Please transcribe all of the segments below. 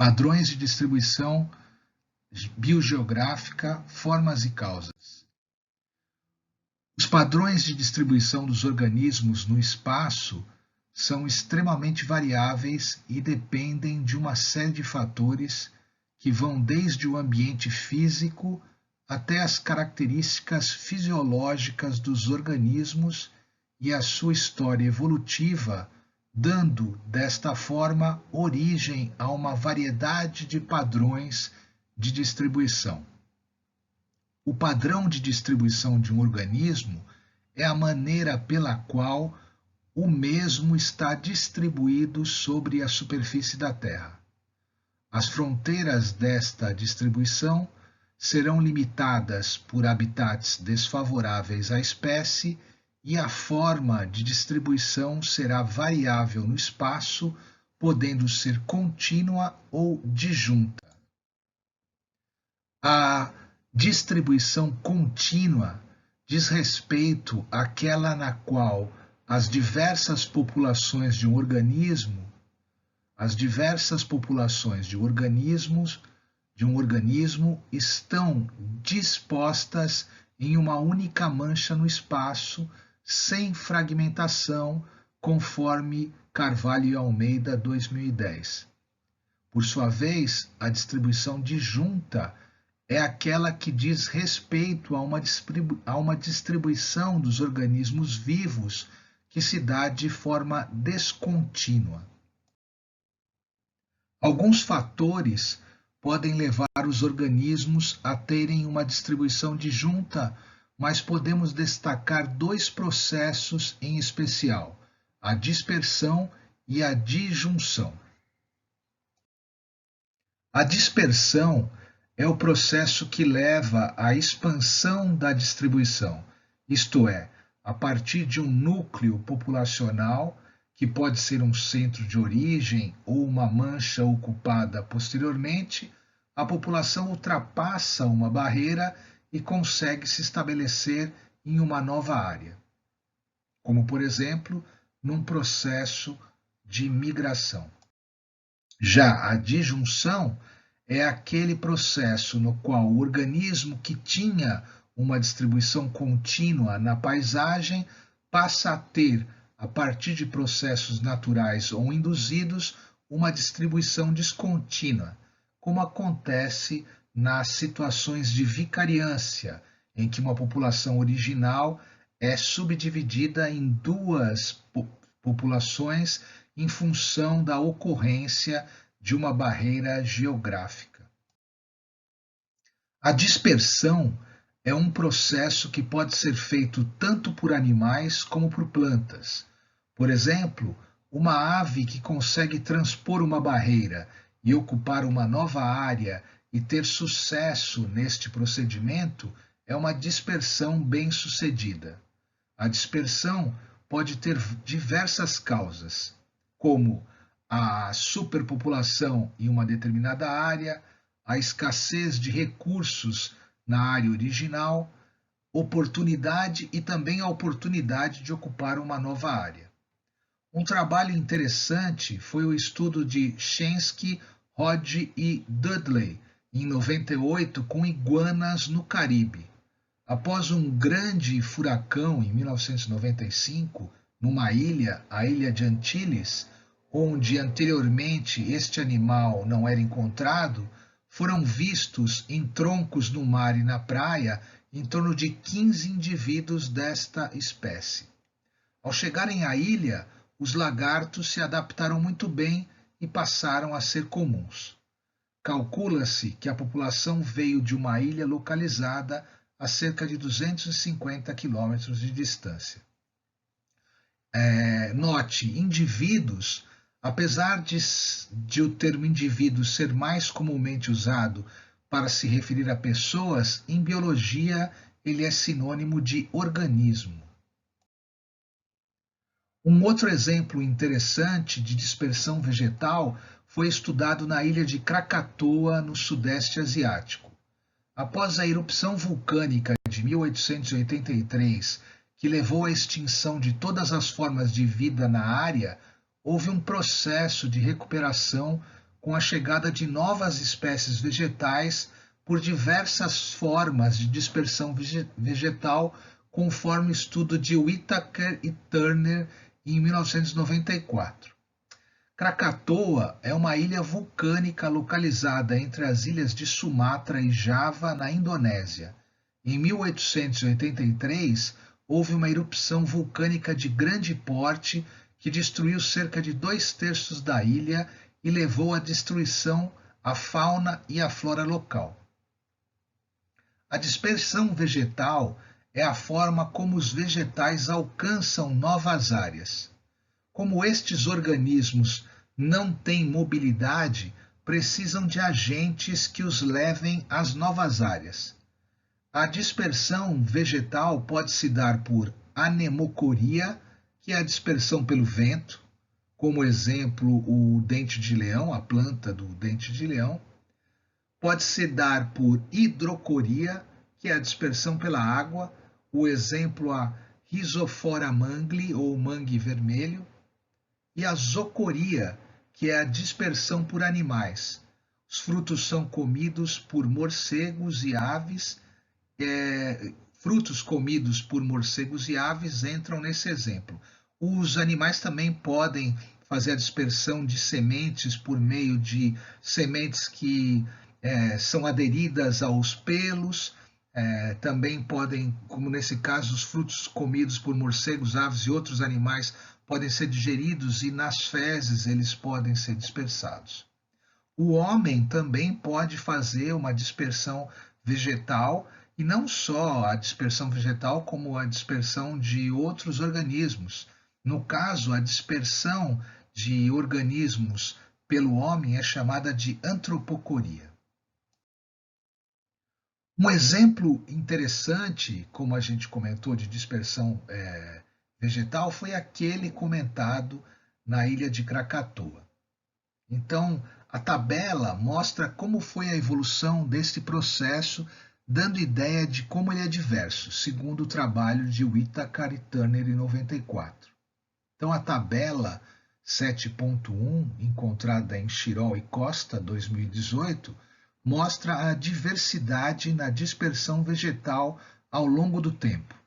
Padrões de distribuição biogeográfica, formas e causas. Os padrões de distribuição dos organismos no espaço são extremamente variáveis e dependem de uma série de fatores que vão desde o ambiente físico até as características fisiológicas dos organismos e a sua história evolutiva, dando, desta forma, origem a uma variedade de padrões de distribuição. O padrão de distribuição de um organismo é a maneira pela qual o mesmo está distribuído sobre a superfície da Terra. As fronteiras desta distribuição serão limitadas por habitats desfavoráveis à espécie e a forma de distribuição será variável no espaço, podendo ser contínua ou disjunta. A distribuição contínua diz respeito àquela na qual as diversas populações de um organismo estão dispostas em uma única mancha no espaço, sem fragmentação, conforme Carvalho e Almeida, 2010. Por sua vez, a distribuição disjunta é aquela que diz respeito a uma distribuição dos organismos vivos que se dá de forma descontínua. Alguns fatores podem levar os organismos a terem uma distribuição disjunta, mas podemos destacar dois processos em especial: a dispersão e a disjunção. A dispersão é o processo que leva à expansão da distribuição, isto é, a partir de um núcleo populacional, que pode ser um centro de origem ou uma mancha ocupada posteriormente, a população ultrapassa uma barreira e consegue se estabelecer em uma nova área, como, por exemplo, num processo de migração. Já a disjunção é aquele processo no qual o organismo que tinha uma distribuição contínua na paisagem passa a ter, a partir de processos naturais ou induzidos, uma distribuição descontínua, como acontece nas situações de vicariância, em que uma população original é subdividida em duas populações em função da ocorrência de uma barreira geográfica. A dispersão é um processo que pode ser feito tanto por animais como por plantas. Por exemplo, uma ave que consegue transpor uma barreira e ocupar uma nova área e ter sucesso neste procedimento é uma dispersão bem-sucedida. A dispersão pode ter diversas causas, como a superpopulação em uma determinada área, a escassez de recursos na área original, oportunidade e também a oportunidade de ocupar uma nova área. Um trabalho interessante foi o estudo de Shensky, Hodge e Dudley, em 98, com iguanas no Caribe. Após um grande furacão em 1995, numa ilha, a Ilha de Antilles, onde anteriormente este animal não era encontrado, foram vistos em troncos no mar e na praia em torno de 15 indivíduos desta espécie. Ao chegarem à ilha, os lagartos se adaptaram muito bem e passaram a ser comuns. Calcula-se que a população veio de uma ilha localizada a cerca de 250 quilômetros de distância. Note, indivíduos, apesar de o termo indivíduo ser mais comumente usado para se referir a pessoas, em biologia ele é sinônimo de organismo. Um outro exemplo interessante de dispersão vegetal foi estudado na ilha de Krakatoa, no Sudeste Asiático. Após a erupção vulcânica de 1883, que levou à extinção de todas as formas de vida na área, houve um processo de recuperação com a chegada de novas espécies vegetais por diversas formas de dispersão vegetal, conforme o estudo de Whittaker e Turner em 1994. Krakatoa é uma ilha vulcânica localizada entre as ilhas de Sumatra e Java, na Indonésia. Em 1883, houve uma erupção vulcânica de grande porte que destruiu cerca de 2/3 da ilha e levou à destruição à fauna e à flora local. A dispersão vegetal é a forma como os vegetais alcançam novas áreas. Como estes organismos não têm mobilidade, precisam de agentes que os levem às novas áreas. A dispersão vegetal pode se dar por anemocoria, que é a dispersão pelo vento, como exemplo o dente de leão, a planta do dente de leão. Pode se dar por hidrocoria, que é a dispersão pela água, o exemplo a Rhizophora mangli ou mangue vermelho, e a zoocoria, que é a dispersão por animais. Os frutos são comidos por morcegos e aves. Frutos comidos por morcegos e aves entram nesse exemplo. Os animais também podem fazer a dispersão de sementes por meio de sementes que são aderidas aos pelos. Também podem, como nesse caso, os frutos comidos por morcegos, aves e outros animais podem ser digeridos e nas fezes eles podem ser dispersados. O homem também pode fazer uma dispersão vegetal, e não só a dispersão vegetal, como a dispersão de outros organismos. No caso, a dispersão de organismos pelo homem é chamada de antropocoria. Um exemplo interessante, como a gente comentou, de dispersão vegetal foi aquele comentado na ilha de Krakatoa. Então, a tabela mostra como foi a evolução desse processo, dando ideia de como ele é diverso, segundo o trabalho de Whittaker e Turner em 94. Então, a tabela 7.1, encontrada em Chirol e Costa, 2018, mostra a diversidade na dispersão vegetal ao longo do tempo.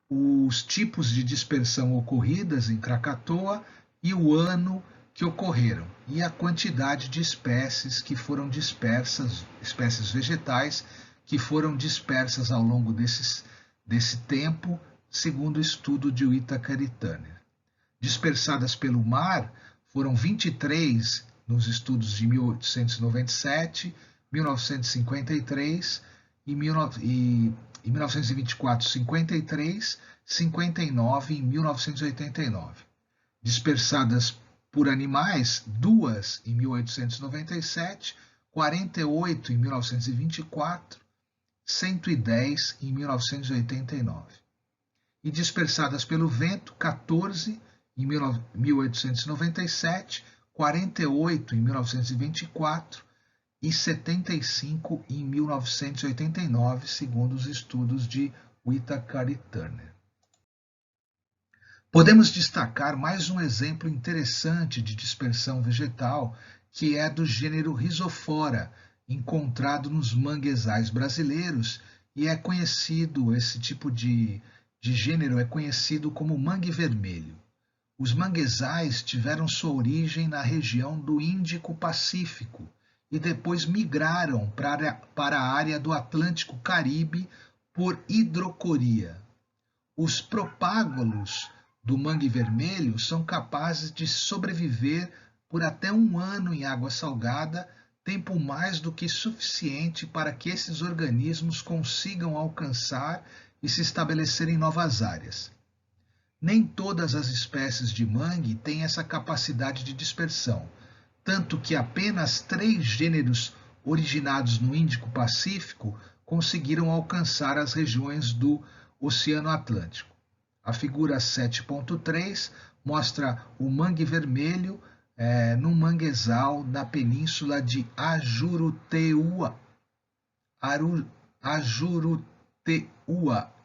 Os tipos de dispersão ocorridas em Krakatoa e o ano que ocorreram, e a quantidade de espécies que foram dispersas, espécies vegetais que foram dispersas ao longo desse tempo, segundo o estudo de Whittaker e Turner. Dispersadas pelo mar foram 23 nos estudos de 1897, 1953 e 1924, 53, 59 e 1989. Dispersadas por animais, 2 em 1897, 48 em 1924, 110 em 1989. E dispersadas pelo vento, 14 em 1897, 48 em 1924 e 75 em 1989, segundo os estudos de Whittaker e Turner. Podemos destacar mais um exemplo interessante de dispersão vegetal, que é do gênero Rhizophora, encontrado nos manguezais brasileiros, e é conhecido, esse tipo de gênero é conhecido como mangue vermelho. Os manguezais tiveram sua origem na região do Índico-Pacífico e depois migraram para a área do Atlântico Caribe por hidrocoria. Os propágulos do mangue vermelho são capazes de sobreviver por até 1 ano em água salgada, tempo mais do que suficiente para que esses organismos consigam alcançar e se estabelecer em novas áreas. Nem todas as espécies de mangue têm essa capacidade de dispersão, tanto que apenas 3 gêneros originados no Índico-Pacífico conseguiram alcançar as regiões do Oceano Atlântico. A figura 7.3 mostra o mangue vermelho num manguezal na península de Ajuruteua,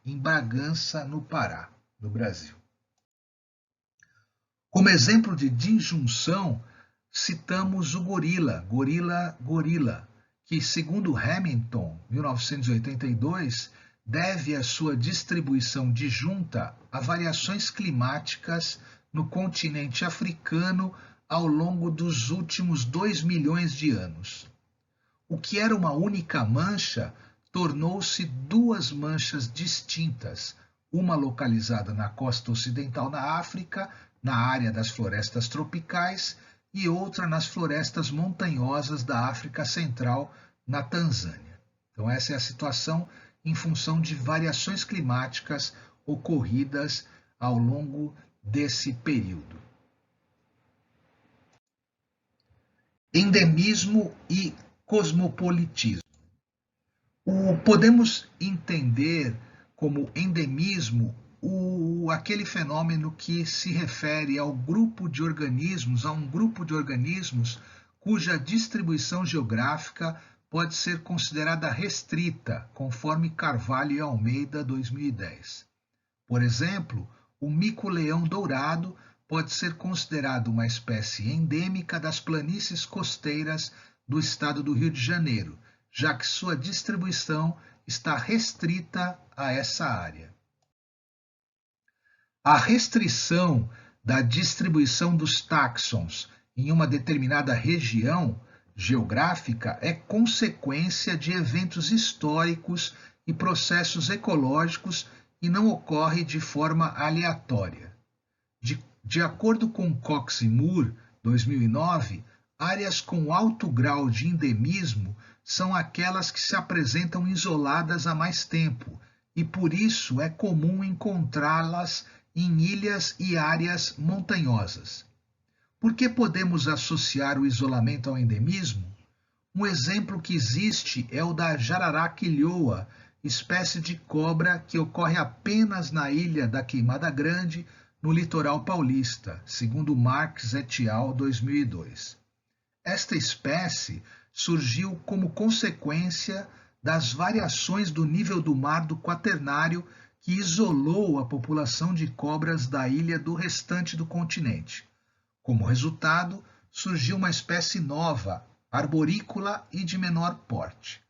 em Bragança, no Pará, no Brasil. Como exemplo de disjunção, citamos o gorila, que, segundo Hamilton, 1982, deve a sua distribuição disjunta a variações climáticas no continente africano ao longo dos últimos 2 milhões de anos. O que era uma única mancha tornou-se duas manchas distintas, uma localizada na costa ocidental da África, na área das florestas tropicais, e outra nas florestas montanhosas da África Central, na Tanzânia. Então, essa é a situação em função de variações climáticas ocorridas ao longo desse período. Endemismo e cosmopolitismo. Podemos entender como endemismo aquele fenômeno que se refere a um grupo de organismos cuja distribuição geográfica pode ser considerada restrita, conforme Carvalho e Almeida, 2010. Por exemplo, o mico-leão dourado pode ser considerado uma espécie endêmica das planícies costeiras do estado do Rio de Janeiro, já que sua distribuição está restrita a essa área. A restrição da distribuição dos táxons em uma determinada região geográfica é consequência de eventos históricos e processos ecológicos e não ocorre de forma aleatória. De acordo com Cox e Moore, 2009, áreas com alto grau de endemismo são aquelas que se apresentam isoladas há mais tempo, e por isso é comum encontrá-las em ilhas e áreas montanhosas. Por que podemos associar o isolamento ao endemismo? Um exemplo que existe é o da jararaquilhoa, espécie de cobra que ocorre apenas na ilha da Queimada Grande, no litoral paulista, segundo Marques et al. 2002. Esta espécie surgiu como consequência das variações do nível do mar do Quaternário, que isolou a população de cobras da ilha do restante do continente. Como resultado, surgiu uma espécie nova, arborícola e de menor porte.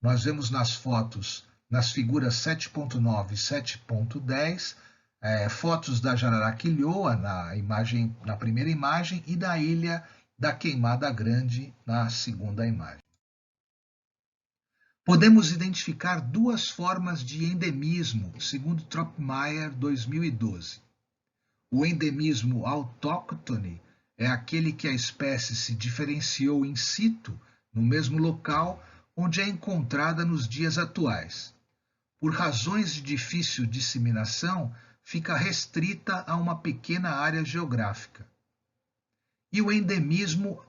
Nós vemos nas fotos, nas figuras 7.9 e 7.10, fotos da jararaquilhoa na primeira imagem e da ilha da Queimada Grande na segunda imagem. Podemos identificar duas formas de endemismo, segundo Tropmeier, 2012. O endemismo autóctone é aquele que a espécie se diferenciou in situ, no mesmo local, onde é encontrada nos dias atuais. Por razões de difícil disseminação, fica restrita a uma pequena área geográfica. E o endemismo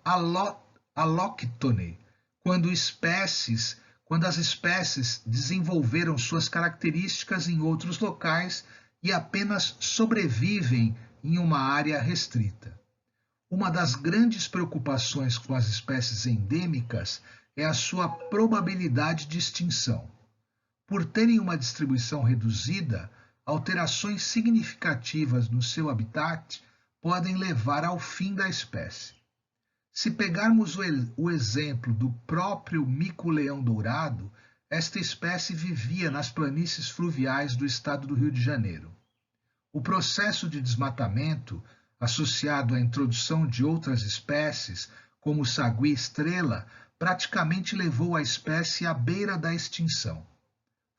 alóctone, quando as espécies desenvolveram suas características em outros locais e apenas sobrevivem em uma área restrita. Uma das grandes preocupações com as espécies endêmicas é a sua probabilidade de extinção. Por terem uma distribuição reduzida, alterações significativas no seu habitat podem levar ao fim da espécie. Se pegarmos o exemplo do próprio mico-leão dourado, esta espécie vivia nas planícies fluviais do estado do Rio de Janeiro. O processo de desmatamento, associado à introdução de outras espécies, como o sagui-estrela, praticamente levou a espécie à beira da extinção.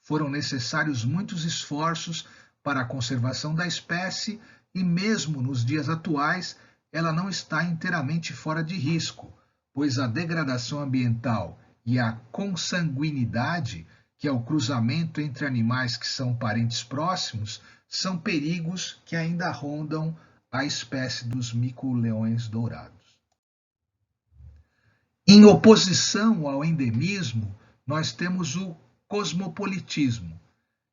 Foram necessários muitos esforços para a conservação da espécie e, mesmo nos dias atuais, ela não está inteiramente fora de risco, pois a degradação ambiental e a consanguinidade, que é o cruzamento entre animais que são parentes próximos, são perigos que ainda rondam a espécie dos mico-leões dourados. Em oposição ao endemismo, nós temos o cosmopolitismo,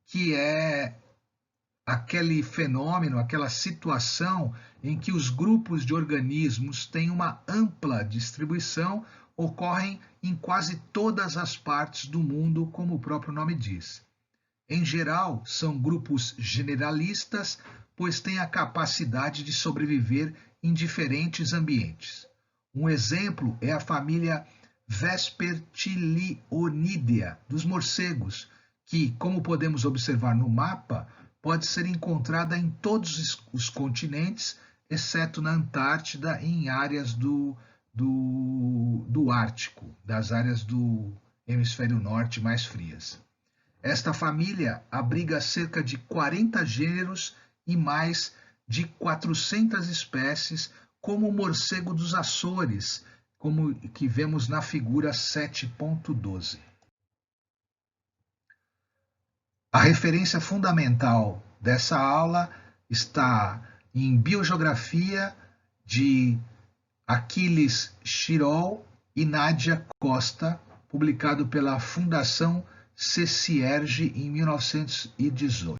que é aquele fenômeno, aquela situação em que os grupos de organismos têm uma ampla distribuição, ocorrem em quase todas as partes do mundo, como o próprio nome diz. Em geral, são grupos generalistas, pois têm a capacidade de sobreviver em diferentes ambientes. Um exemplo é a família Vespertilionidae dos morcegos, que, como podemos observar no mapa, pode ser encontrada em todos os continentes, exceto na Antártida e em áreas do Ártico, das áreas do hemisfério norte mais frias. Esta família abriga cerca de 40 gêneros e mais de 400 espécies, como o morcego dos Açores, como que vemos na figura 7.12. A referência fundamental dessa aula está em Biogeografia de Aquiles Chirol e Nádia Costa, publicado pela Fundação CCIERJ em 1918.